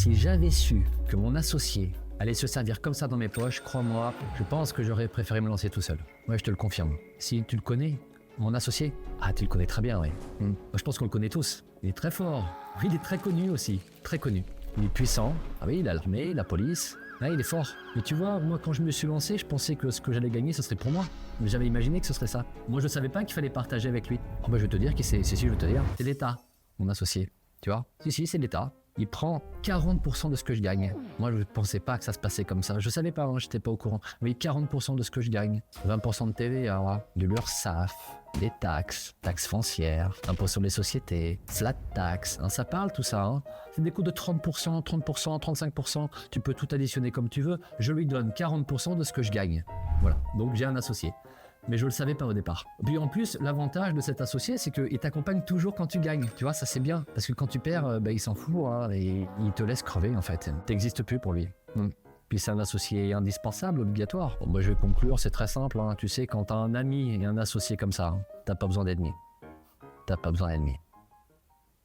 Si j'avais su que mon associé allait se servir comme ça dans mes poches, crois-moi, je pense que j'aurais préféré me lancer tout seul. Ouais, je te le confirme. Si tu le connais, mon associé, ah, tu le connais très bien, oui. Moi, je pense qu'on le connaît tous. Il est très fort. Oui, il est très connu aussi. Très connu. Il est puissant. Ah oui, il a l'armée, la police. Ah, il est fort. Mais tu vois, moi, quand je me suis lancé, je pensais que ce que j'allais gagner, ce serait pour moi. Mais j'avais imaginé que ce serait ça. Moi, je ne savais pas qu'il fallait partager avec lui. Oh, bah, je vais te dire qui c'est. Si, je vais te dire. C'est l'État, mon associé. Tu vois? Si, c'est l'État. Il prend 40% de ce que je gagne. Moi, je ne pensais pas que ça se passait comme ça. Je ne savais pas, hein, je n'étais pas au courant. Mais 40% de ce que je gagne. 20% de TVA, de l'URSSAF, des taxes, taxes foncières, impôts sur les sociétés, flat tax. Hein, ça parle tout ça. Hein. C'est des coûts de 30%, 30%, 35%. Tu peux tout additionner comme tu veux. Je lui donne 40% de ce que je gagne. Voilà. Donc, j'ai un associé. Mais je ne le savais pas au départ. Puis en plus, l'avantage de cet associé, c'est qu'il t'accompagne toujours quand tu gagnes. Tu vois, ça c'est bien. Parce que quand tu perds, il s'en fout, hein, et il te laisse crever en fait. T'existes plus pour lui. Puis c'est un associé indispensable, obligatoire. Bon, moi je vais conclure, c'est très simple. Hein. Tu sais, quand t'as un ami et un associé comme ça, hein, t'as pas besoin d'ennemis. T'as pas besoin d'ennemis.